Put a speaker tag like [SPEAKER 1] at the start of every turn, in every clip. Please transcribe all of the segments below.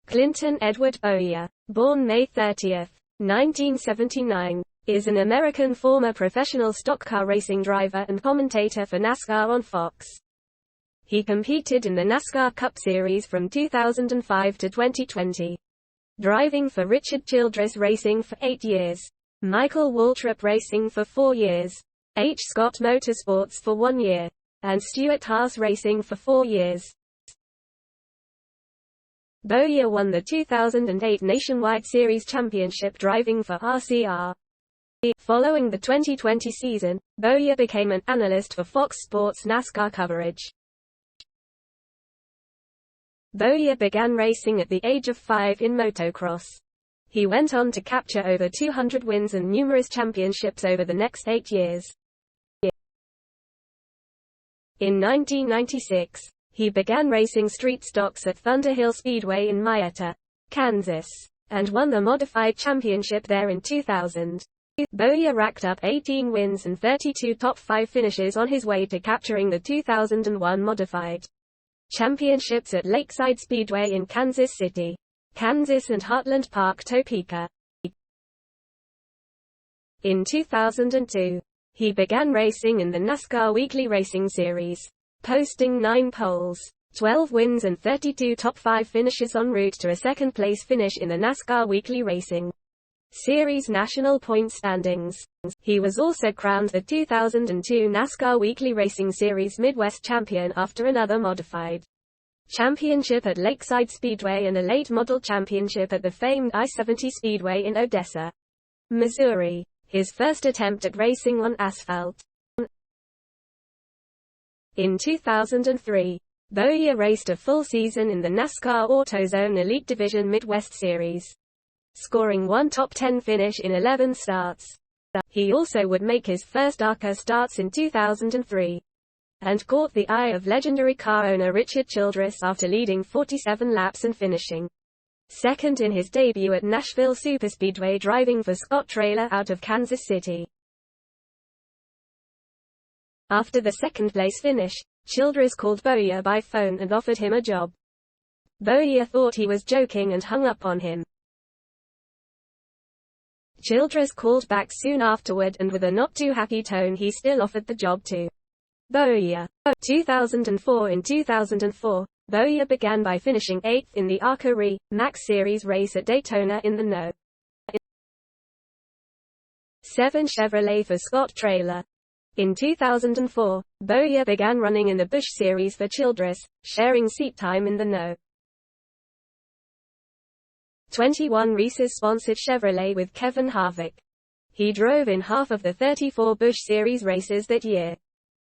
[SPEAKER 1] Clinton Edward Bowyer, born May 30, 1979, is an American former professional stock car racing driver and commentator for NASCAR on Fox. He competed in the NASCAR Cup Series from 2005 to 2020, driving for Richard Childress Racing for 8 years, Michael Waltrip Racing for 4 years, H. Scott Motorsports for 1 year, and Stuart Haas Racing for 4 years. Bowyer won the 2008 Nationwide Series Championship driving for RCR. Following the 2020 season, Bowyer became an analyst for Fox Sports NASCAR coverage. Bowyer began racing at the age of 5 in motocross. He went on to capture over 200 wins and numerous championships over the next 8 years. In 1996, he began racing street stocks at Thunderhill Speedway in Marietta, Kansas, and won the modified championship there in 2000. Bowyer racked up 18 wins and 32 top 5 finishes on his way to capturing the 2001 modified championships at Lakeside Speedway in Kansas City, Kansas and Heartland Park, Topeka. In 2002, he began racing in the NASCAR Weekly Racing Series, posting 9 poles, 12 wins and 32 top 5 finishes en route to a second-place finish in the NASCAR Weekly Racing Series national point standings. He was also crowned the 2002 NASCAR Weekly Racing Series Midwest champion after another modified championship at Lakeside Speedway and a late model championship at the famed I-70 Speedway in Odessa, Missouri, his first attempt at racing on asphalt. In 2003, Bowyer raced a full season in the NASCAR AutoZone Elite Division Midwest Series, scoring 1 top 10 finish in 11 starts. He also would make his first ARCA starts in 2003, and caught the eye of legendary car owner Richard Childress after leading 47 laps and finishing second in his debut at Nashville Superspeedway driving for Scott Trailer out of Kansas City. After the second-place finish, Childress called Bowyer by phone and offered him a job. Bowyer thought he was joking and hung up on him. Childress called back soon afterward and with a not-too-happy tone he still offered the job to Bowyer. 2004 In 2004, Bowyer began by finishing 8th in the ARCA Max Series race at Daytona in the No. 7 Chevrolet for Scott Trailer. In 2004, Bowyer began running in the Busch Series for Childress, sharing seat time in the No. 21 Reese's-sponsored Chevrolet with Kevin Harvick. He drove in half of the 34 Busch Series races that year,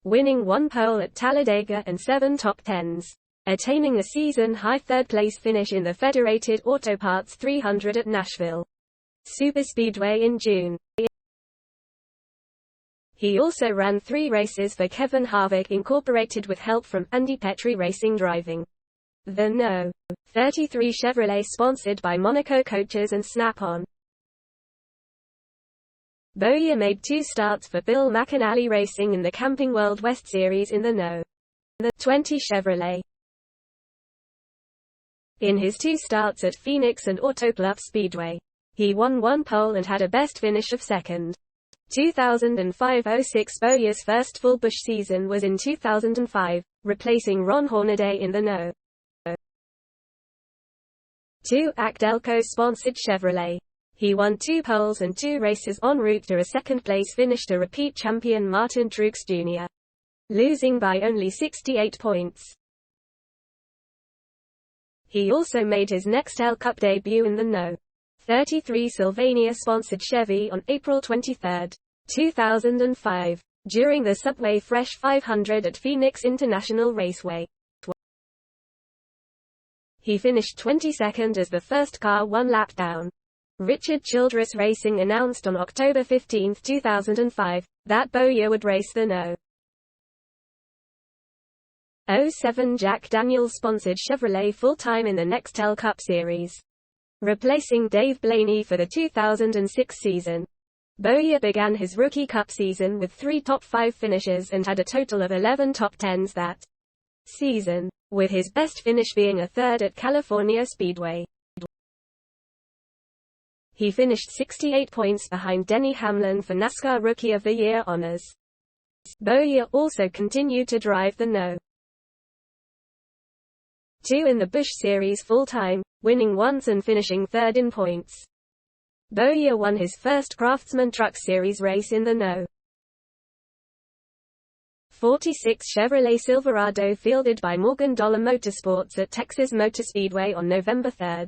[SPEAKER 1] winning 1 pole at Talladega and 7 top 10s, attaining a season-high third-place finish in the Federated Auto Parts 300 at Nashville Superspeedway in June. He also ran 3 races for Kevin Harvick Incorporated with help from Andy Petrie Racing driving the No. 33 Chevrolet sponsored by Monaco Coaches and Snap-on. Bowyer made 2 starts for Bill McAnally Racing in the Camping World West Series in the No. 20 Chevrolet. In his 2 starts at Phoenix and Auto Club Speedway, he won 1 pole and had a best finish of second. 2005-06 Bowyer's first full Busch season was in 2005, replacing Ron Hornaday in the No. 2 Delco-sponsored Chevrolet. He won 2 poles and 2 races en route to a second-place finish to repeat champion Martin Truex Jr., losing by only 68 points. He also made his Nextel Cup debut in the No. 33 Sylvania-sponsored Chevy on April 23, 2005, during the Subway Fresh 500 at Phoenix International Raceway. He finished 22nd as the first car 1 lap down. Richard Childress Racing announced on October 15, 2005, that Bowyer would race the No. 07 Jack Daniels-sponsored Chevrolet full-time in the Nextel Cup Series, replacing Dave Blaney for the 2006 season. Bowyer began his rookie Cup season with 3 top 5 finishes and had a total of 11 top 10s that season, with his best finish being a third at California Speedway. He finished 68 points behind Denny Hamlin for NASCAR Rookie of the Year honors. Bowyer also continued to drive the No. 2 in the Busch Series full-time, winning once and finishing third in points. Bowyer won his first Craftsman Truck Series race in the No. 46 Chevrolet Silverado fielded by Morgan Dollar Motorsports at Texas Motor Speedway on November 3,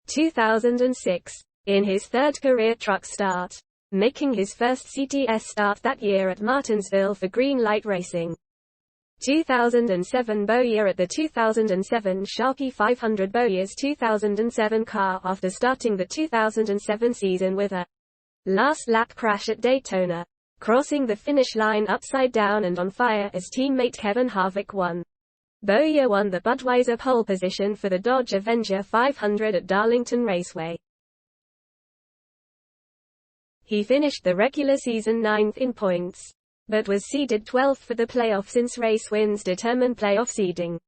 [SPEAKER 1] 2006, in his third career truck start, making his first CTS start that year at Martinsville for Green Light Racing. 2007 Bowyer at the 2007 Sharkey 500. Bowyer's 2007 car after starting the 2007 season with a last lap crash at Daytona, crossing the finish line upside down and on fire as teammate Kevin Harvick won. Bowyer won the Budweiser pole position for the Dodge Avenger 500 at Darlington Raceway. He finished the regular season 9th in points, but was seeded 12th for the playoff since race wins determine playoff seeding.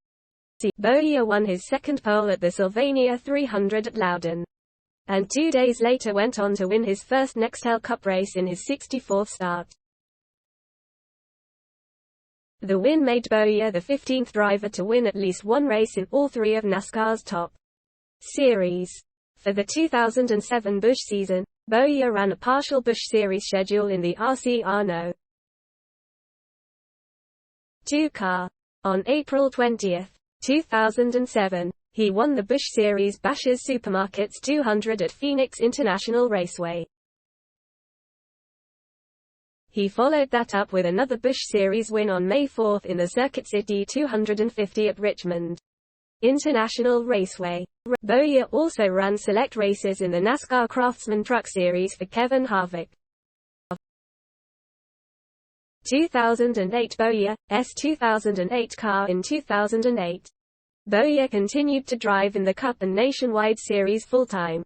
[SPEAKER 1] Bowyer won his second pole at the Sylvania 300 at Loudon, and 2 days later went on to win his first Nextel Cup race in his 64th start. The win made Bowyer the 15th driver to win at least one race in all 3 of NASCAR's top series. For the 2007 Busch season, Bowyer ran a partial Busch Series schedule in the RCR No. 2 car. On April 20, 2007, he won the Busch Series Bashers' Supermarkets 200 at Phoenix International Raceway. He followed that up with another Busch Series win on May 4 in the Circuit City 250 at Richmond International Raceway. Bowyer also ran select races in the NASCAR Craftsman Truck Series for Kevin Harvick. 2008 Bowyer's 2008 car. In 2008, Bowyer continued to drive in the Cup and Nationwide Series full-time.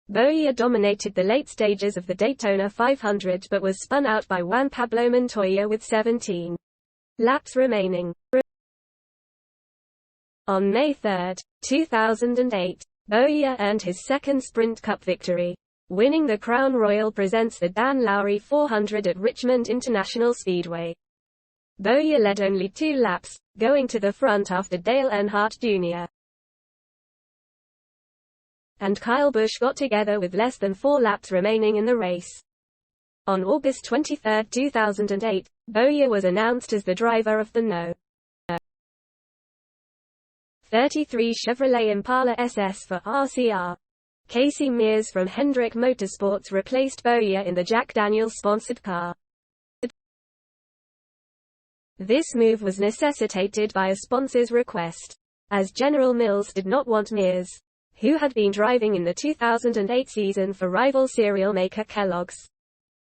[SPEAKER 1] Bowyer dominated the late stages of the Daytona 500 but was spun out by Juan Pablo Montoya with 17 laps remaining. On May 3, 2008, Bowyer earned his second Sprint Cup victory, winning the Crown Royal Presents the Dan Lowry 400 at Richmond International Speedway. Bowyer led only 2 laps, going to the front after Dale Earnhardt Jr. and Kyle Busch got together with less than 4 laps remaining in the race. On August 23, 2008, Bowyer was announced as the driver of the No. 33 Chevrolet Impala SS for RCR. Casey Mears from Hendrick Motorsports replaced Bowyer in the Jack Daniels-sponsored car. This move was necessitated by a sponsor's request, as General Mills did not want Mears, who had been driving in the 2008 season for rival cereal maker Kellogg's,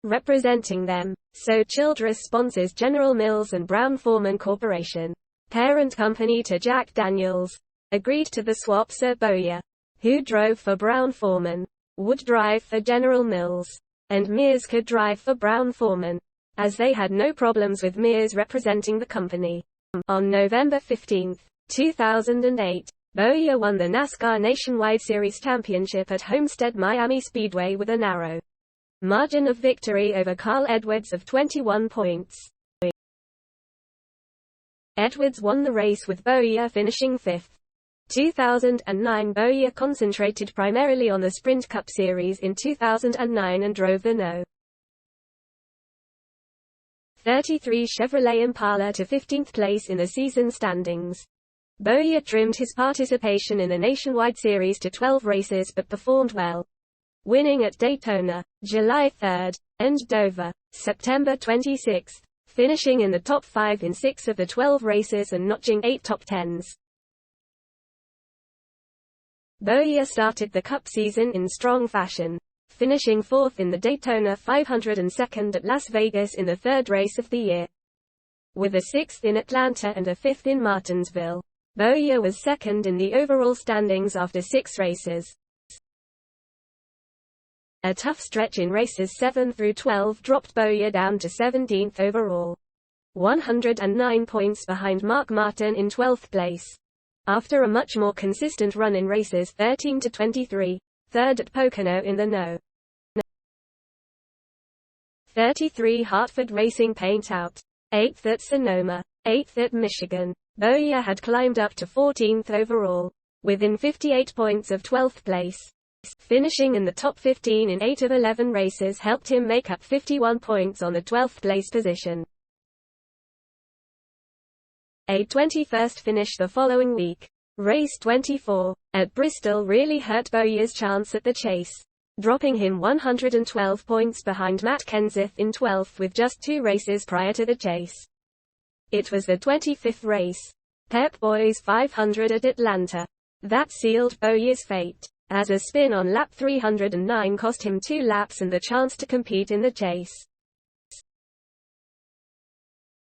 [SPEAKER 1] representing them. So Childress sponsors General Mills and Brown-Forman Corporation, parent company to Jack Daniels, agreed to the swap. Sir Bowyer, who drove for Brown-Forman, would drive for General Mills, and Mears could drive for Brown-Forman, as they had no problems with Mears representing the company. On November 15, 2008, Bowyer won the NASCAR Nationwide Series Championship at Homestead Miami Speedway with a narrow margin of victory over Carl Edwards of 21 points. Edwards won the race with Bowyer finishing 5th. 2009 Bowyer concentrated primarily on the Sprint Cup Series in 2009 and drove the No. 33 Chevrolet Impala to 15th place in the season standings. Bowyer trimmed his participation in the Nationwide Series to 12 races but performed well, winning at Daytona, July 3, and Dover, September 26, finishing in the top 5 in 6 of the 12 races and notching 8 top 10s. Bowyer started the Cup season in strong fashion, finishing 4th in the Daytona 500 and 2nd at Las Vegas in the 3rd race of the year. With a 6th in Atlanta and a 5th in Martinsville, Bowyer was 2nd in the overall standings after 6 races. A tough stretch in races 7 through 12 dropped Bowyer down to 17th overall, 109 points behind Mark Martin in 12th place. After a much more consistent run in races 13 to 23, 3rd at Pocono in the No. 33 Hartford Racing Paint Out. 8th at Sonoma. 8th at Michigan. Bowyer had climbed up to 14th overall, within 58 points of 12th place. Finishing in the top 15 in 8 of 11 races helped him make up 51 points on the 12th place position. A 21st finish the following week, race 24, at Bristol really hurt Bowyer's chance at the chase, dropping him 112 points behind Matt Kenseth in 12th with just 2 races prior to the chase. It was the 25th race, Pep Boys 500 at Atlanta, that sealed Bowyer's fate, as a spin on lap 309 cost him 2 laps and the chance to compete in the chase.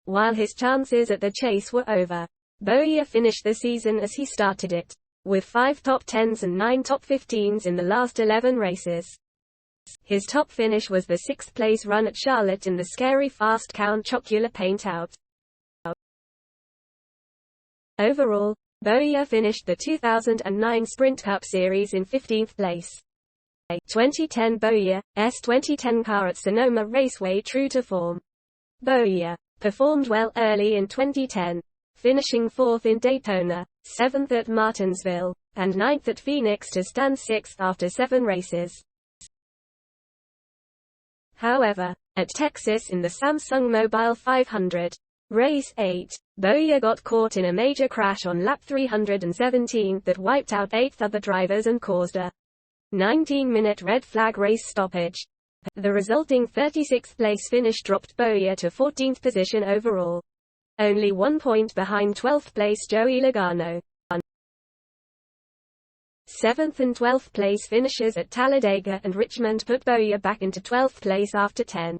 [SPEAKER 1] While his chances at the chase were over, Bowyer finished the season as he started it, with 5 top 10s and 9 top 15s in the last 11 races. His top finish was the 6th place run at Charlotte in the scary fast Count Chocula Paint Out. Overall, Bowyer finished the 2009 Sprint Cup Series in 15th place. 2010 Bowyer's 2010 car at Sonoma Raceway true to form. Bowyer performed well early in 2010, finishing 4th in Daytona, 7th at Martinsville, and 9th at Phoenix to stand 6th after 7 races. However, at Texas in the Samsung Mobile 500, Race 8, Bowyer got caught in a major crash on lap 317 that wiped out 8 other drivers and caused a 19-minute red flag race stoppage. The resulting 36th place finish dropped Bowyer to 14th position overall, only 1 point behind 12th place Joey Logano. 7th and 12th place finishes at Talladega and Richmond put Bowyer back into 12th place after 10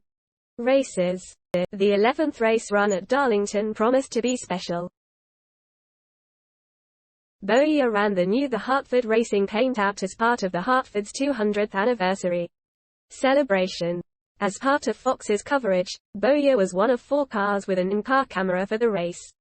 [SPEAKER 1] races. The 11th race run at Darlington promised to be special. Bowyer ran the Hartford Racing Paint Out as part of the Hartford's 200th anniversary celebration. As part of Fox's coverage, Bowyer was one of 4 cars with an in-car camera for the race.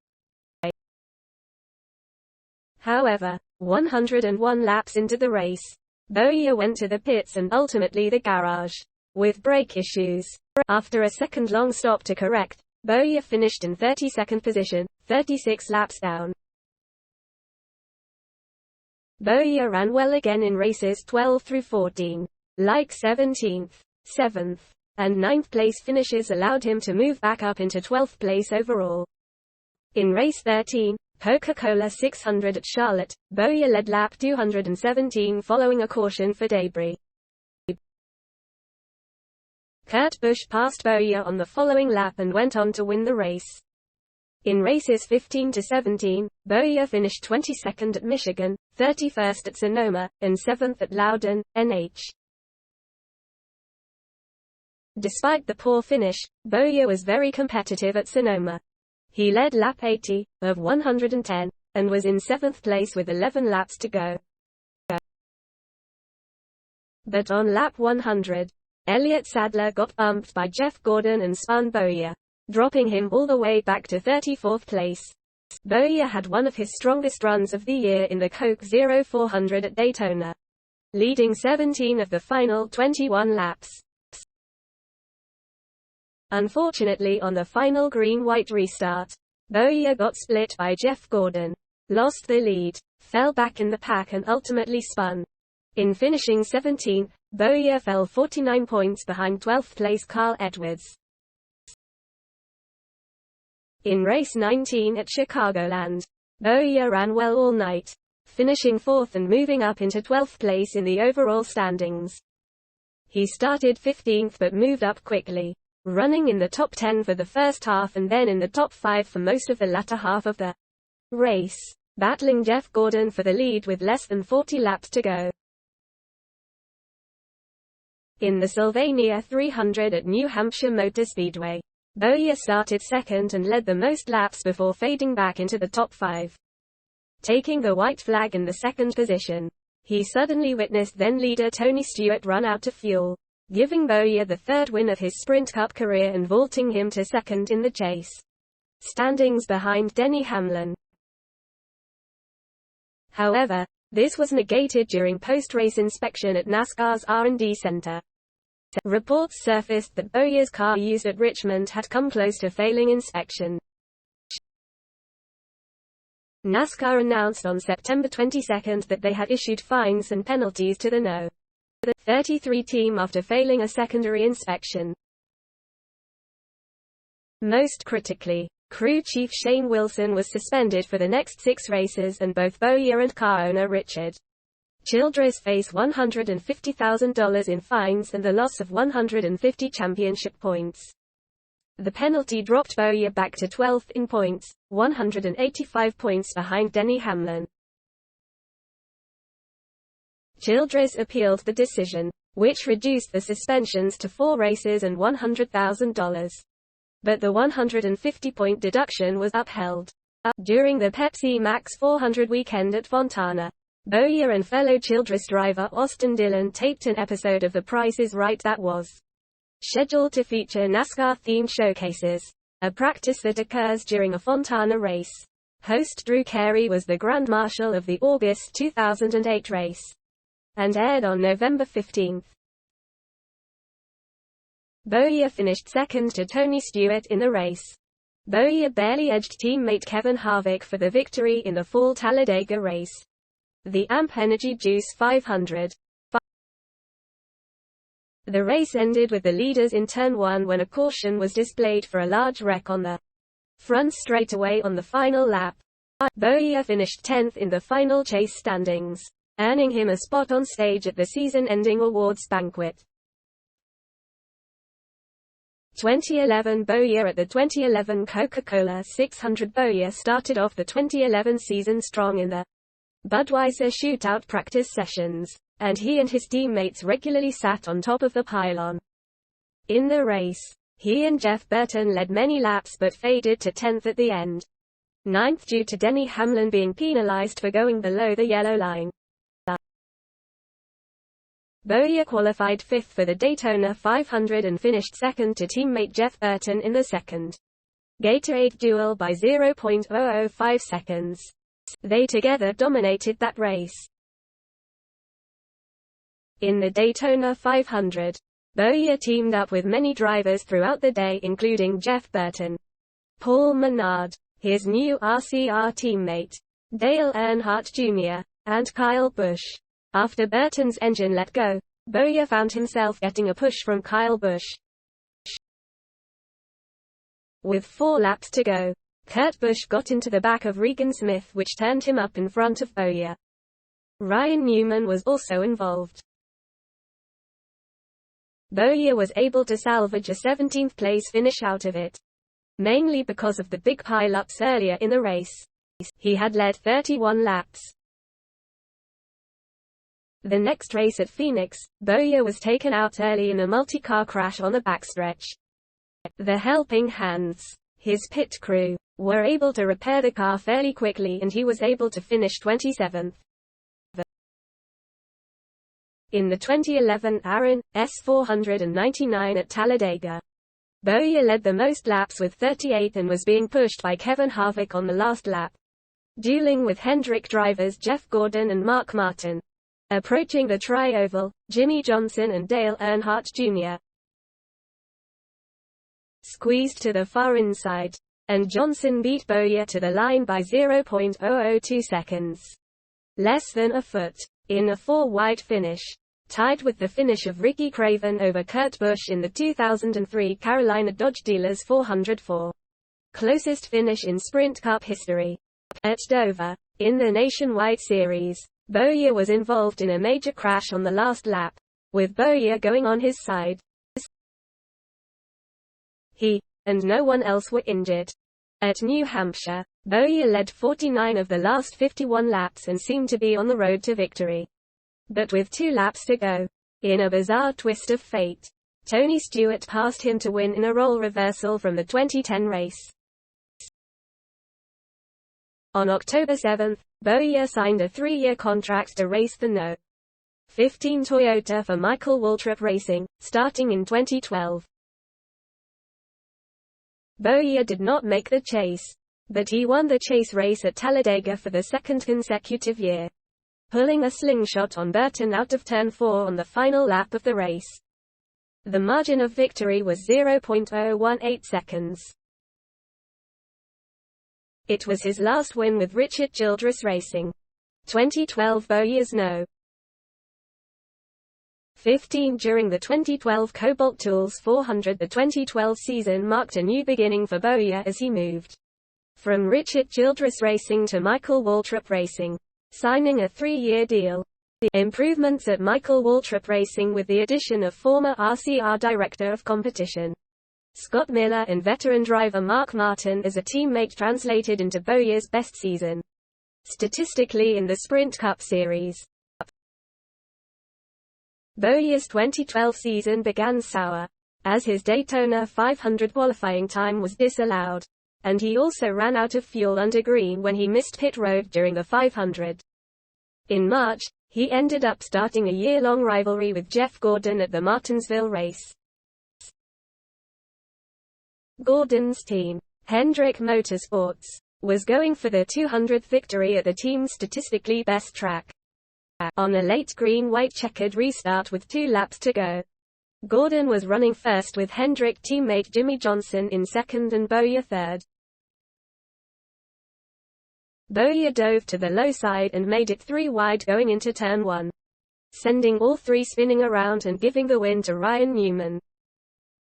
[SPEAKER 1] However, 101 laps into the race, Bowyer went to the pits and ultimately the garage, with brake issues. After a second-long stop to correct, Bowyer finished in 32nd position, 36 laps down. Bowyer ran well again in races 12 through 14. Like 17th, 7th, and 9th place finishes allowed him to move back up into 12th place overall. In race 13, Coca-Cola 600 at Charlotte, Bowyer led lap 217 following a caution for debris. Kurt Busch passed Bowyer on the following lap and went on to win the race. In races 15 to 17, Bowyer finished 22nd at Michigan, 31st at Sonoma, and 7th at Loudon, NH. Despite the poor finish, Bowyer was very competitive at Sonoma. He led lap 80, of 110, and was in 7th place with 11 laps to go. But on lap 100, Elliott Sadler got bumped by Jeff Gordon and spun Bowyer, dropping him all the way back to 34th place. Bowyer had one of his strongest runs of the year in the Coke 0400 at Daytona, leading 17 of the final 21 laps. Unfortunately, on the final green-white restart, Bowyer got split by Jeff Gordon, lost the lead, fell back in the pack and ultimately spun. In finishing 17th, Bowyer fell 49 points behind 12th place Carl Edwards. In race 19 at Chicagoland, Bowyer ran well all night, finishing 4th and moving up into 12th place in the overall standings. He started 15th but moved up quickly, running in the top 10 for the first half and then in the top 5 for most of the latter half of the race, battling Jeff Gordon for the lead with less than 40 laps to go. In the Sylvania 300 at New Hampshire Motor Speedway, Bowyer started second and led the most laps before fading back into the top 5. Taking the white flag in the second position, he suddenly witnessed then-leader Tony Stewart run out of fuel, giving Bowyer the 3rd win of his Sprint Cup career and vaulting him to second in the chase, standings behind Denny Hamlin. However, this was negated during post-race inspection at NASCAR's R&D Center. Reports surfaced that Bowyer's car used at Richmond had come close to failing inspection. NASCAR announced on September 22 that they had issued fines and penalties to the No. 33 team after failing a secondary inspection. Most critically, crew chief Shane Wilson was suspended for the next 6 races, and both Bowyer and car owner Richard Childress face $150,000 in fines and the loss of 150 championship points. The penalty dropped Bowyer back to 12th in points, 185 points behind Denny Hamlin. Childress appealed the decision, which reduced the suspensions to 4 races and $100,000. But the 150-point deduction was upheld. During the Pepsi Max 400 weekend at Fontana, Bowyer and fellow Childress driver Austin Dillon taped an episode of The Price is Right that was scheduled to feature NASCAR-themed showcases, a practice that occurs during a Fontana race. Host Drew Carey was the Grand Marshal of the August 2008 race, and aired on November 15. Bowyer finished second to Tony Stewart in the race. Bowyer barely edged teammate Kevin Harvick for the victory in the fall Talladega race. The AMP Energy Juice 500. The race ended with the leaders in Turn 1 when a caution was displayed for a large wreck on the front straightaway on the final lap. Bowyer finished 10th in the final chase standings, earning him a spot on stage at the season-ending awards banquet. 2011 Bowyer at the 2011 Coca-Cola 600. Bowyer started off the 2011 season strong in the Budweiser shootout practice sessions, and he and his teammates regularly sat on top of the pylon. In the race, he and Jeff Burton led many laps but faded to 10th at the end. 9th due to Denny Hamlin being penalized for going below the yellow line. Bowyer qualified 5th for the Daytona 500 and finished second to teammate Jeff Burton in the second Gatorade duel by 0.005 seconds. They together dominated that race. In the Daytona 500, Bowyer teamed up with many drivers throughout the day, including Jeff Burton, Paul Menard, his new RCR teammate, Dale Earnhardt Jr., and Kyle Busch. After Burton's engine let go, Bowyer found himself getting a push from Kyle Busch. With 4 laps to go, Kurt Busch got into the back of Regan Smith, which turned him up in front of Bowyer. Ryan Newman was also involved. Bowyer was able to salvage a 17th place finish out of it, mainly because of the big pile-ups earlier in the race. He had led 31 laps. The next race at Phoenix, Bowyer was taken out early in a multi-car crash on the backstretch. The helping hands, his pit crew, were able to repair the car fairly quickly and he was able to finish 27th. In the 2011 Aaron S499 at Talladega, Bowyer led the most laps with 38 and was being pushed by Kevin Harvick on the last lap, dueling with Hendrick drivers Jeff Gordon and Mark Martin. Approaching the tri-oval, Jimmy Johnson and Dale Earnhardt Jr. squeezed to the far inside, and Johnson beat Bowyer to the line by 0.002 seconds. Less than a foot, in a 4-wide finish, tied with the finish of Ricky Craven over Kurt Busch in the 2003 Carolina Dodge Dealers 404. Closest finish in Sprint Cup history. At Dover, in the Nationwide Series, Bowyer was involved in a major crash on the last lap, with Bowyer going on his side. He and no one else were injured. At New Hampshire, Bowyer led 49 of the last 51 laps and seemed to be on the road to victory. But with 2 laps to go, in a bizarre twist of fate, Tony Stewart passed him to win in a role reversal from the 2010 race. On October 7, Bowyer signed a 3-year contract to race the No. 15 Toyota for Michael Waltrip Racing, starting in 2012. Bowyer did not make the chase, but he won the chase race at Talladega for the 2nd consecutive year, pulling a slingshot on Burton out of Turn 4 on the final lap of the race. The margin of victory was 0.018 seconds. It was his last win with Richard Childress Racing. 2012 Bowyer's No. 15 during the 2012 Cobalt Tools 400. The 2012 season marked a new beginning for Bowyer as he moved from Richard Childress Racing to Michael Waltrip Racing, signing a 3-year deal. The improvements at Michael Waltrip Racing with the addition of former RCR Director of Competition Scott Miller and veteran driver Mark Martin as a teammate translated into Bowyer's best season statistically in the Sprint Cup Series. Bowyer's 2012 season began sour, as his Daytona 500 qualifying time was disallowed, and he also ran out of fuel under green when he missed pit road during the 500. In March, he ended up starting a year-long rivalry with Jeff Gordon at the Martinsville race. Gordon's team, Hendrick Motorsports, was going for their 200th victory at the team's statistically best track. On a late green-white checkered restart with 2 laps to go, Gordon was running first with Hendrick teammate Jimmy Johnson in second and Bowyer third. Bowyer dove to the low side and made it 3 wide going into turn 1, sending all 3 spinning around and giving the win to Ryan Newman.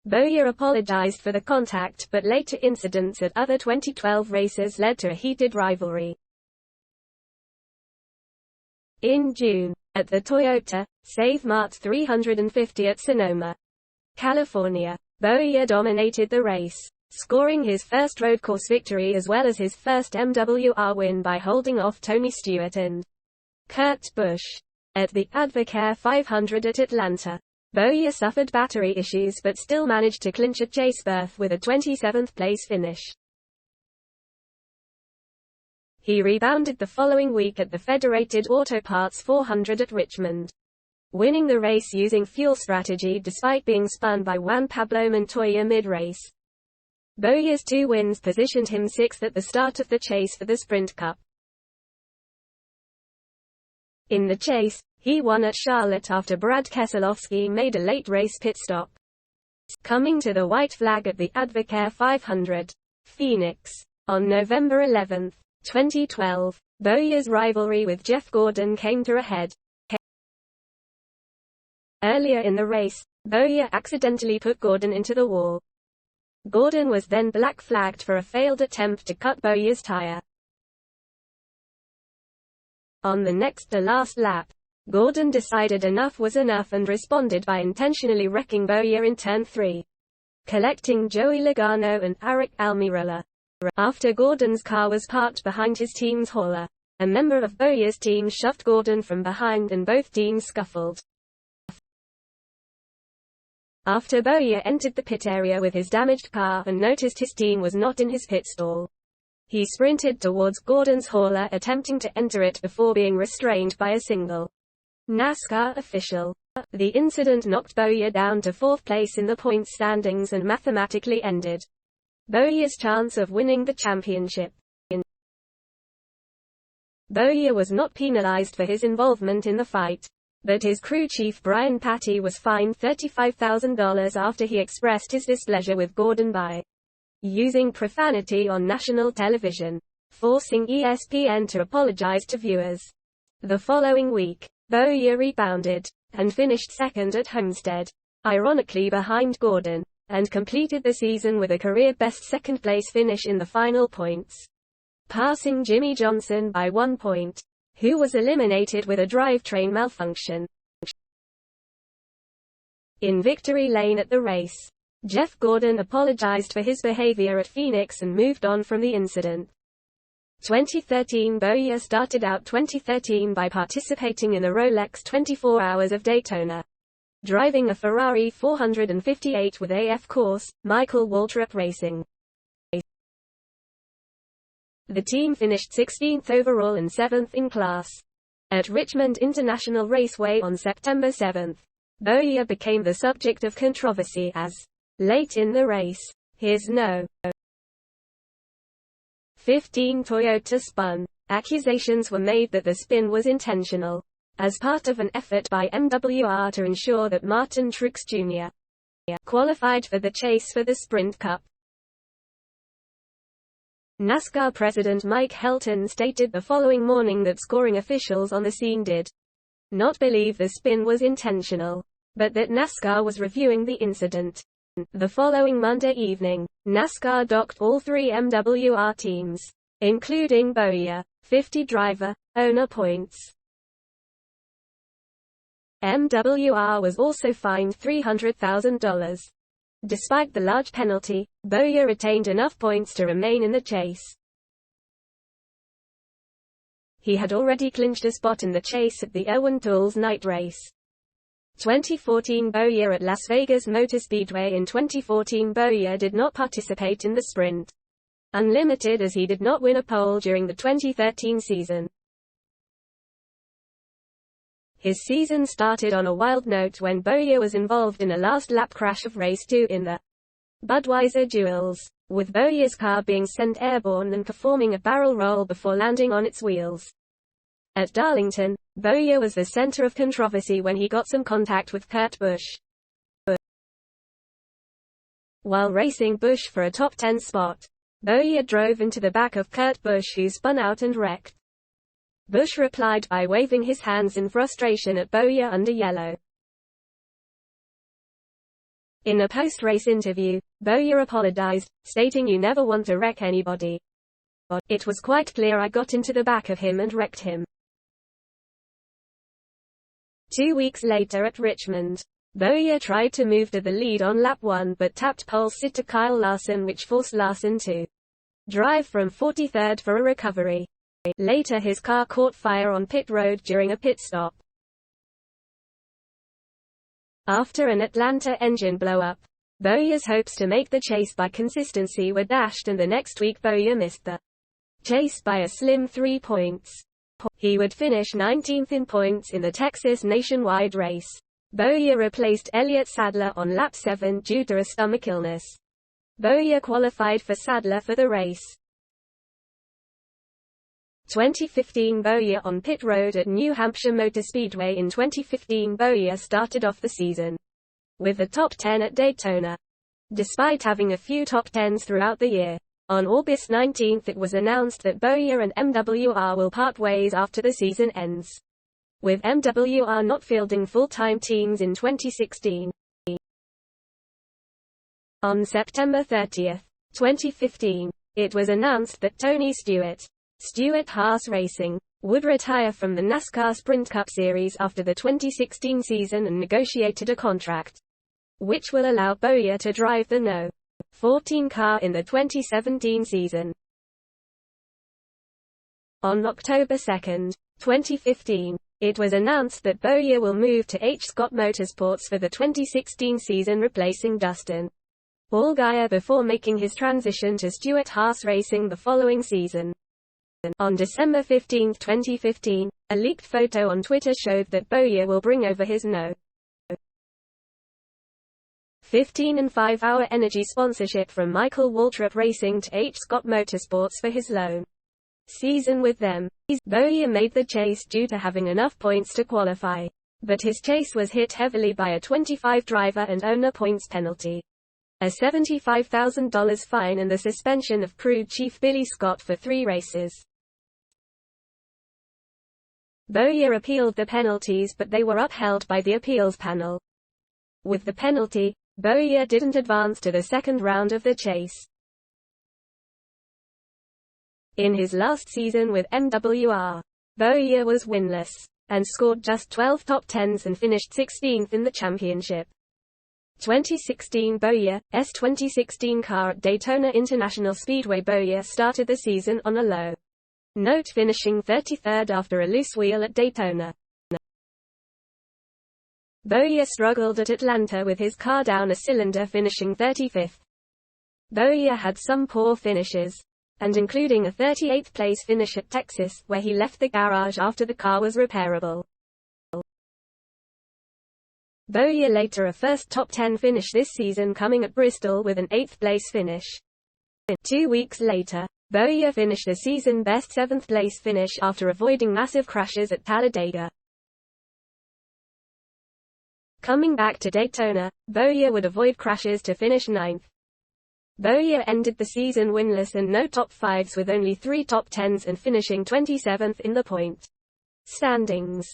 [SPEAKER 1] Bowyer apologized for the contact, but later incidents at other 2012 races led to a heated rivalry. In June, at the Toyota Save Mart 350 at Sonoma, California, Bowyer dominated the race, scoring his first road course victory as well as his first MWR win by holding off Tony Stewart and Kurt Busch. At the Advocare 500 at Atlanta, Bowyer suffered battery issues but still managed to clinch a chase berth with a 27th place finish. He rebounded the following week at the Federated Auto Parts 400 at Richmond, winning the race using fuel strategy despite being spun by Juan Pablo Montoya mid-race. Bowyer's 2 wins positioned him 6th at the start of the chase for the Sprint Cup. In the chase, he won at Charlotte after Brad Keselowski made a late race pit stop. Coming to the white flag at the Advocare 500, Phoenix, on November 11, 2012, Bowyer's rivalry with Jeff Gordon came to a head. Earlier in the race, Bowyer accidentally put Gordon into the wall. Gordon was then black flagged for a failed attempt to cut Bowyer's tire. On the next to last lap, Gordon decided enough was enough and responded by intentionally wrecking Bowyer in turn 3, collecting Joey Logano and Eric Almirola. After Gordon's car was parked behind his team's hauler, a member of Bowyer's team shoved Gordon from behind and both teams scuffled. After Bowyer entered the pit area with his damaged car and noticed his team was not in his pit stall, he sprinted towards Gordon's hauler attempting to enter it before being restrained by a single NASCAR official. The incident knocked Bowyer down to 4th place in the points standings and mathematically ended Bowyer's chance of winning the championship. Bowyer was not penalized for his involvement in the fight, but his crew chief Brian Patty was fined $35,000 after he expressed his displeasure with Gordon by using profanity on national television, forcing ESPN to apologize to viewers. The following week, Bowyer rebounded and finished 2nd at Homestead, ironically behind Gordon, and completed the season with a career-best 2nd-place finish in the final points, passing Jimmy Johnson by 1 point, who was eliminated with a drivetrain malfunction. In victory lane at the race, Jeff Gordon apologized for his behavior at Phoenix and moved on from the incident. 2013 Bowyer started out 2013 by participating in a Rolex 24 Hours of Daytona, driving a Ferrari 458 with AF course, Michael Waltrip Racing. The team finished 16th overall and 7th in class. At Richmond International Raceway on September 7, Bowyer became the subject of controversy as, late in the race, his No. 15 Toyota spun. Accusations were made that the spin was intentional, as part of an effort by MWR to ensure that Martin Truex Jr. qualified for the chase for the Sprint Cup. NASCAR President Mike Helton stated the following morning that scoring officials on the scene did not believe the spin was intentional, but that NASCAR was reviewing the incident. The following Monday evening, NASCAR docked all three MWR teams, including Bowyer, 50 driver, owner points. MWR was also fined $300,000. Despite the large penalty, Bowyer retained enough points to remain in the chase. He had already clinched a spot in the chase at the Irwin Tools night race. 2014 Bowyer at Las Vegas Motor Speedway. In 2014 Bowyer did not participate in the Sprint Unlimited as he did not win a pole during the 2013 season. His season started on a wild note when Bowyer was involved in a last-lap crash of Race 2 in the Budweiser Duels, with Bowyer's car being sent airborne and performing a barrel roll before landing on its wheels. At Darlington, Bowyer was the center of controversy when he got some contact with Kurt Busch. While racing Busch for a top 10 spot, Bowyer drove into the back of Kurt Busch, who spun out and wrecked. Busch replied by waving his hands in frustration at Bowyer under yellow. In a post-race interview, Bowyer apologized, stating, "You never want to wreck anybody. It was quite clear I got into the back of him and wrecked him." 2 weeks later at Richmond, Bowyer tried to move to the lead on lap 1 but tapped pole sitter Kyle Larson, which forced Larson to drive from 43rd for a recovery. Later his car caught fire on pit road during a pit stop. After an Atlanta engine blow-up, Bowyer's hopes to make the chase by consistency were dashed, and the next week Bowyer missed the chase by a slim 3 points. He would finish 19th in points in the Texas nationwide race. Bowyer replaced Elliott Sadler on lap 7 due to a stomach illness. Bowyer qualified for Sadler for the race. 2015 Bowyer on pit road at New Hampshire Motor Speedway. In 2015 Bowyer started off the season with the top 10 at Daytona, despite having a few top 10s throughout the year. On August 19 it was announced that Bowyer and MWR will part ways after the season ends, with MWR not fielding full-time teams in 2016. On September 30, 2015, it was announced that Tony Stewart Haas Racing, would retire from the NASCAR Sprint Cup Series after the 2016 season and negotiated a contract which will allow Bowyer to drive the No. 14 car in the 2017 season. On October 2, 2015, it was announced that Bowyer will move to H. Scott Motorsports for the 2016 season, replacing Dustin Allgaier before making his transition to Stewart Haas Racing the following season. On December 15, 2015, a leaked photo on Twitter showed that Bowyer will bring over his No. 15 and 5-hour energy sponsorship from Michael Waltrip Racing to H. Scott Motorsports for his lone season with them. Bowyer made the chase due to having enough points to qualify, but his chase was hit heavily by a 25 driver and owner points penalty, a $75,000 fine, and the suspension of crew chief Billy Scott for 3 races. Bowyer appealed the penalties, but they were upheld by the appeals panel. With the penalty, Bowyer didn't advance to the second round of the chase. In his last season with MWR, Bowyer was winless, and scored just 12 top 10s and finished 16th in the championship. 2016 Bowyer's 2016 car at Daytona International Speedway. Bowyer started the season on a low note, finishing 33rd after a loose wheel at Daytona. Bowyer struggled at Atlanta with his car down a cylinder, finishing 35th. Bowyer had some poor finishes, and including a 38th place finish at Texas, where he left the garage after the car was repairable. Bowyer later a first top 10 finish this season, coming at Bristol with an 8th place finish. 2 weeks later, Bowyer finished a season-best 7th place finish after avoiding massive crashes at Talladega. Coming back to Daytona, Bowyer would avoid crashes to finish 9th. Bowyer ended the season winless and no top 5s with only 3 top 10s and finishing 27th in the point standings.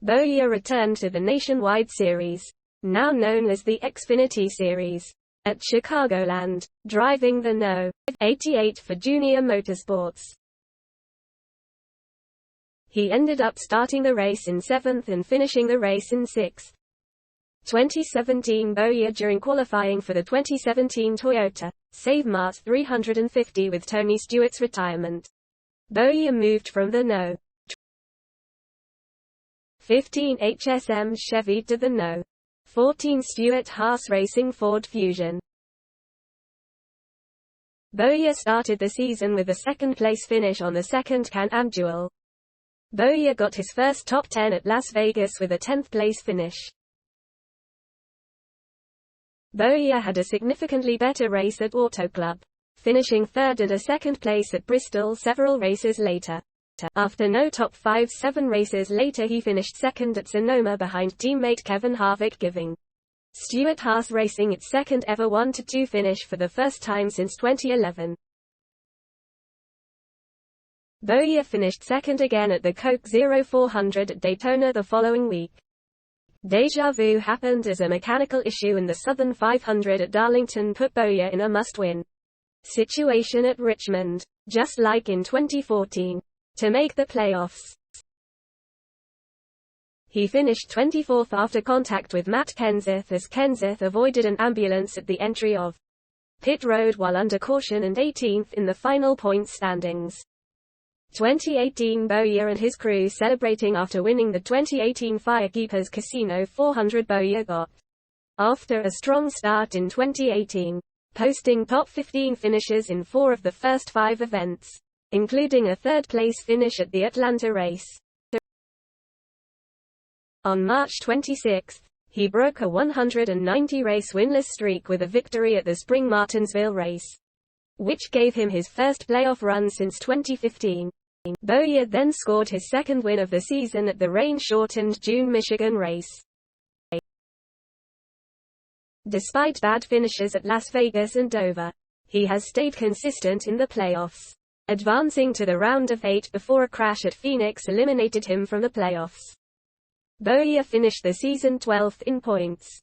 [SPEAKER 1] Bowyer returned to the Nationwide Series, now known as the Xfinity Series, at Chicagoland, driving the No. 88 for Junior Motorsports. He ended up starting the race in 7th and finishing the race in 6th. 2017 Bowyer during qualifying for the 2017 Toyota Save Mart 350 with Tony Stewart's retirement. Bowyer moved from the No. 15 HSM Chevy to the No. 14 Stewart-Haas Racing Ford Fusion. Bowyer started the season with a second-place finish on the second Can-Am Duel. Bowyer got his first top 10 at Las Vegas with a 10th-place finish. Bowyer had a significantly better race at Auto Club, finishing third and a second place at Bristol several races later. After no top 5 7 races later he finished second at Sonoma behind teammate Kevin Harvick, giving Stewart-Haas Racing its second ever 1-2 finish for the first time since 2011. Bowyer finished second again at the Coke 0400 at Daytona the following week. Deja vu happened as a mechanical issue in the Southern 500 at Darlington put Bowyer in a must-win situation at Richmond, just like in 2014, to make the playoffs. He finished 24th after contact with Matt Kenseth as Kenseth avoided an ambulance at the entry of pit road while under caution, and 18th in the final points standings. 2018 Bowyer and his crew celebrating after winning the 2018 Firekeepers Casino 400. Bowyer got off to a strong start in 2018, posting top 15 finishes in 4 of the first 5 events, including a third-place finish at the Atlanta race. On March 26, he broke a 190-race winless streak with a victory at the Spring Martinsville race, which gave him his first playoff run since 2015. Bowyer then scored his second win of the season at the rain-shortened June Michigan race. Despite bad finishes at Las Vegas and Dover, he has stayed consistent in the playoffs, advancing to the round of 8 before a crash at Phoenix eliminated him from the playoffs. Bowyer finished the season 12th in points.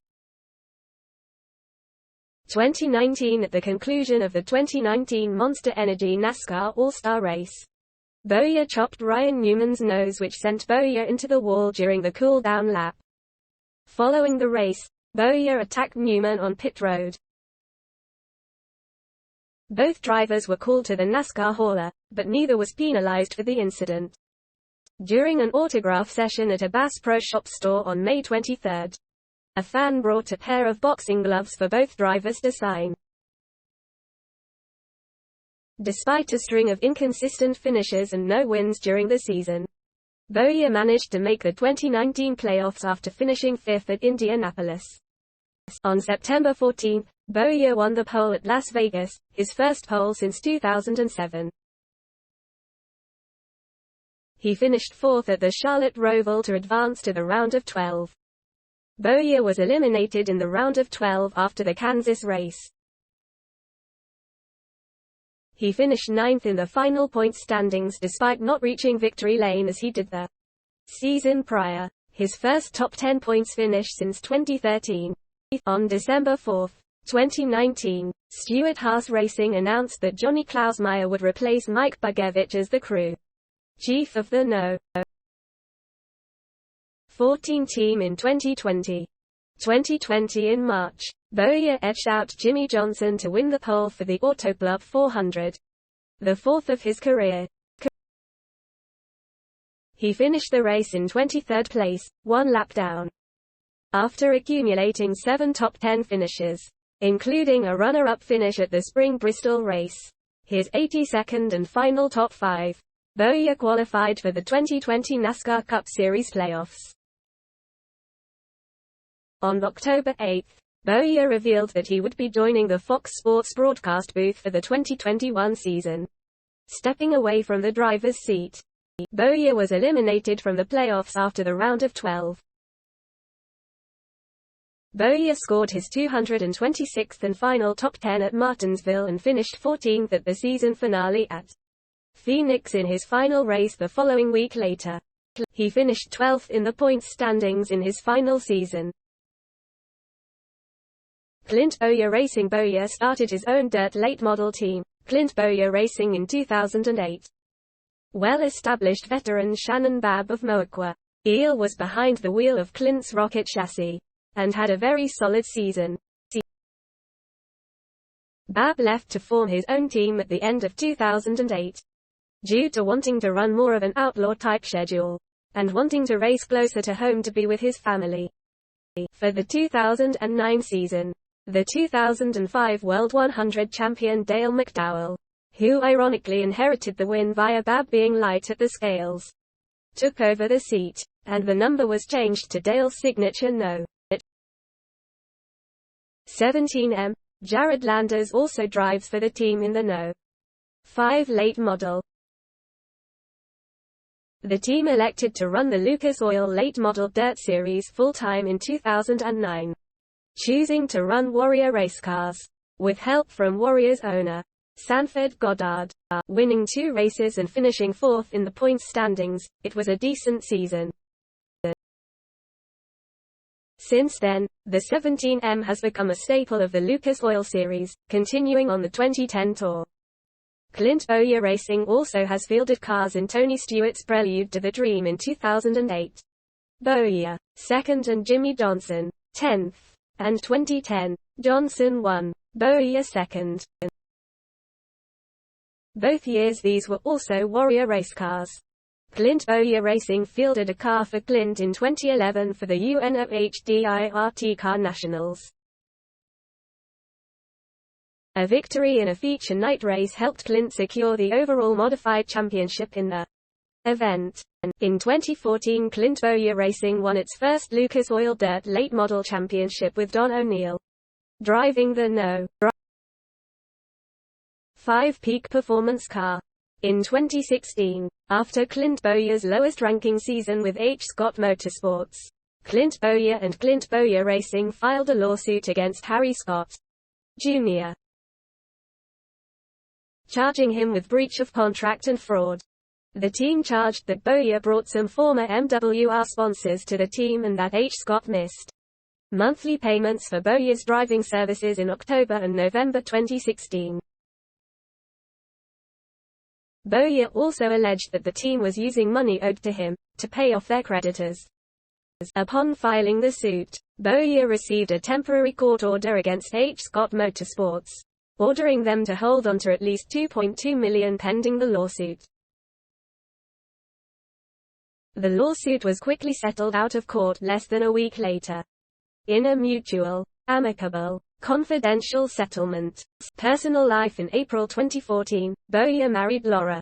[SPEAKER 1] 2019 At the conclusion of the 2019 Monster Energy NASCAR All-Star race, Bowyer chopped Ryan Newman's nose, which sent Bowyer into the wall during the cool-down lap. Following the race, Bowyer attacked Newman on pit road. Both drivers were called to the NASCAR hauler, but neither was penalized for the incident. During an autograph session at a Bass Pro Shop store on May 23, a fan brought a pair of boxing gloves for both drivers to sign. Despite a string of inconsistent finishes and no wins during the season, Bowyer managed to make the 2019 playoffs after finishing 5th at Indianapolis. On September 14, Bowyer won the pole at Las Vegas, his first pole since 2007. He finished 4th at the Charlotte Roval to advance to the round of 12. Bowyer was eliminated in the round of 12 after the Kansas race. He finished 9th in the final points standings despite not reaching victory lane as he did the season prior, his first top 10 points finish since 2013. On December 4, 2019, Stewart-Haas Racing announced that Johnny Klausmeier would replace Mike Bugevich as the crew chief of the No. 14 team in 2020. 2020 in March, Bowyer edged out Jimmy Johnson to win the pole for the Auto Club 400, the fourth of his career. He finished the race in 23rd place, 1 lap down. After accumulating 7 top 10 finishes, including a runner-up finish at the Spring Bristol race, his 82nd and final top 5, Bowyer qualified for the 2020 NASCAR Cup Series playoffs. On October 8, Bowyer revealed that he would be joining the Fox Sports broadcast booth for the 2021 season, stepping away from the driver's seat. Bowyer was eliminated from the playoffs after the round of 12. Bowyer scored his 226th and final top 10 at Martinsville and finished 14th at the season finale at Phoenix in his final race the following week later. He finished 12th in the points standings in his final season. Clint Bowyer Racing. Bowyer started his own dirt late model team, Clint Bowyer Racing, in 2008. Well-established veteran Shannon Babb of Moaqua, Eel was behind the wheel of Clint's rocket chassis, and had a very solid season. Babb left to form his own team at the end of 2008. Due to wanting to run more of an outlaw-type schedule, and wanting to race closer to home to be with his family. For the 2009 season, the 2005 World 100 champion Dale McDowell, who ironically inherited the win via Babb being light at the scales, took over the seat, and the number was changed to Dale's signature No. 17M. Jared Landers also drives for the team in the No. 5 late model. The team elected to run the Lucas Oil Late Model Dirt Series full-time in 2009, choosing to run Warrior race cars, with help from Warrior's owner, Sanford Goddard. Winning 2 races and finishing 4th in the points standings, it was a decent season. Since then, the 17M has become a staple of the Lucas Oil Series, continuing on the 2010 tour. Clint Bowyer Racing also has fielded cars in Tony Stewart's Prelude to the Dream in 2008. Bowyer, 2nd, and Jimmy Johnson, 10th, and 2010. Johnson won. Bowyer 2nd. Both years these were also Warrior race cars. Clint Bowyer Racing fielded a car for Clint in 2011 for the UNOHDIRT Car Nationals. A victory in a feature night race helped Clint secure the overall modified championship in the event. In 2014, Clint Bowyer Racing won its first Lucas Oil Dirt Late Model Championship with Don O'Neill driving the No. 5 Peak Performance car. In 2016, after Clint Bowyer's lowest-ranking season with H. Scott Motorsports, Clint Bowyer and Clint Bowyer Racing filed a lawsuit against Harry Scott, Jr., charging him with breach of contract and fraud. The team charged that Bowyer brought some former MWR sponsors to the team and that H. Scott missed monthly payments for Bowyer's driving services in October and November 2016. Bowyer also alleged that the team was using money owed to him to pay off their creditors. Upon filing the suit, Bowyer received a temporary court order against H. Scott Motorsports, ordering them to hold on to at least $2.2 million pending the lawsuit. The lawsuit was quickly settled out of court less than a week later, in a mutual, amicable, confidential settlement. Personal life. In April 2014, Bowyer married Laura.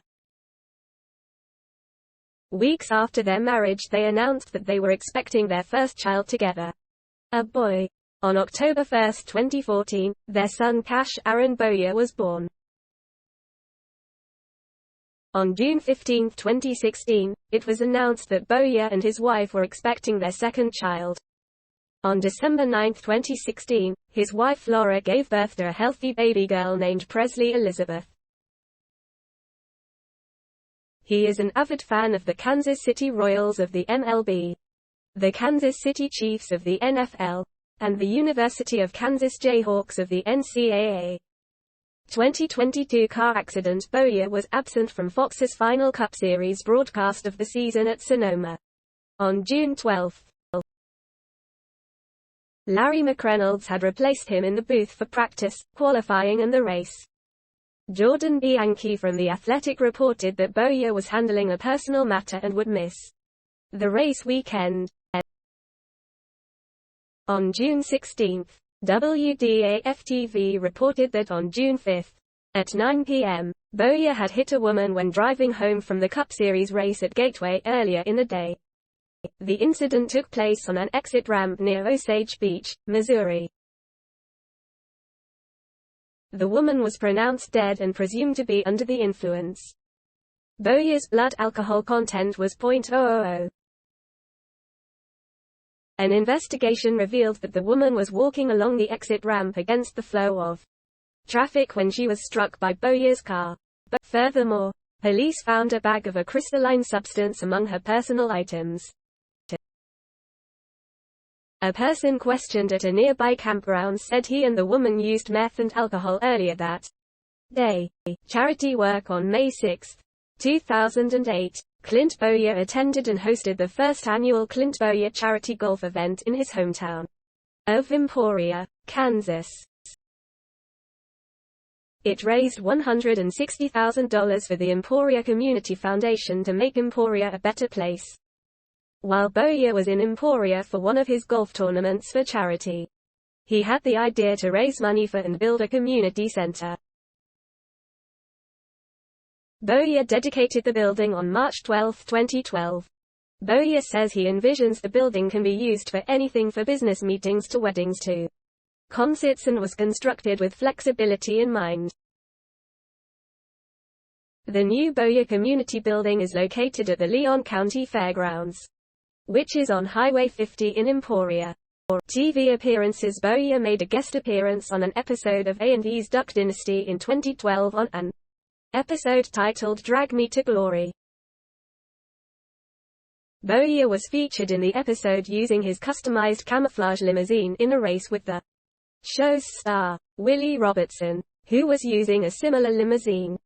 [SPEAKER 1] Weeks after their marriage, they announced that they were expecting their first child together, a boy. On October 1, 2014, their son Cash Aaron Bowyer was born. On June 15, 2016, it was announced that Bowyer and his wife were expecting their second child. On December 9, 2016, his wife Laura gave birth to a healthy baby girl named Presley Elizabeth. He is an avid fan of the Kansas City Royals of the MLB, the Kansas City Chiefs of the NFL, and the University of Kansas Jayhawks of the NCAA. 2022 car accident. Bowyer was absent from Fox's final Cup Series broadcast of the season at Sonoma. On June 12, Larry McReynolds had replaced him in the booth for practice, qualifying and the race. Jordan Bianchi from The Athletic reported that Bowyer was handling a personal matter and would miss the race weekend. On June 16, WDAF-TV reported that on June 5, at 9 p.m., Bowyer had hit a woman when driving home from the Cup Series race at Gateway earlier in the day. The incident took place on an exit ramp near Osage Beach, Missouri. The woman was pronounced dead and presumed to be under the influence. Bowyer's blood alcohol content was .000. An investigation revealed that the woman was walking along the exit ramp against the flow of traffic when she was struck by Bowyer's car. But furthermore, police found a bag of a crystalline substance among her personal items. A person questioned at a nearby campground said he and the woman used meth and alcohol earlier that day. Charity work. On May 6, 2008, Clint Bowyer attended and hosted the first annual Clint Bowyer charity golf event in his hometown of Emporia, Kansas. It raised $160,000 for the Emporia Community Foundation to make Emporia a better place. While Bowyer was in Emporia for one of his golf tournaments for charity, he had the idea to raise money for and build a community center. Bowyer dedicated the building on March 12, 2012. Bowyer says he envisions the building can be used for anything from business meetings to weddings to concerts, and was constructed with flexibility in mind. The new Bowyer Community Building is located at the Leon County Fairgrounds, which is on Highway 50 in Emporia. For TV appearances, Bowyer made a guest appearance on an episode of A&E's Duck Dynasty in 2012 on an episode titled Drag Me to Glory. Bowyer was featured in the episode using his customized camouflage limousine in a race with the show's star, Willie Robertson, who was using a similar limousine.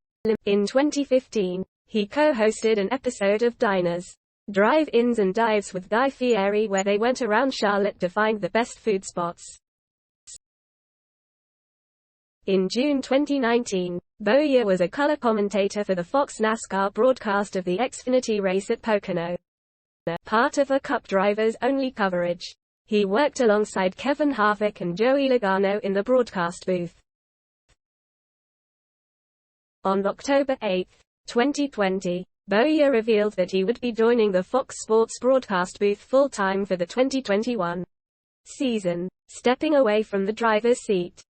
[SPEAKER 1] In 2015, he co-hosted an episode of Diners, Drive-Ins and Dives with Guy Fieri, where they went around Charlotte to find the best food spots. In June 2019, Bowyer was a color commentator for the Fox NASCAR broadcast of the Xfinity race at Pocono, part of a Cup Drivers Only coverage. He worked alongside Kevin Harvick and Joey Logano in the broadcast booth. On October 8, 2020, Bowyer revealed that he would be joining the Fox Sports broadcast booth full-time for the 2021 season, stepping away from the driver's seat.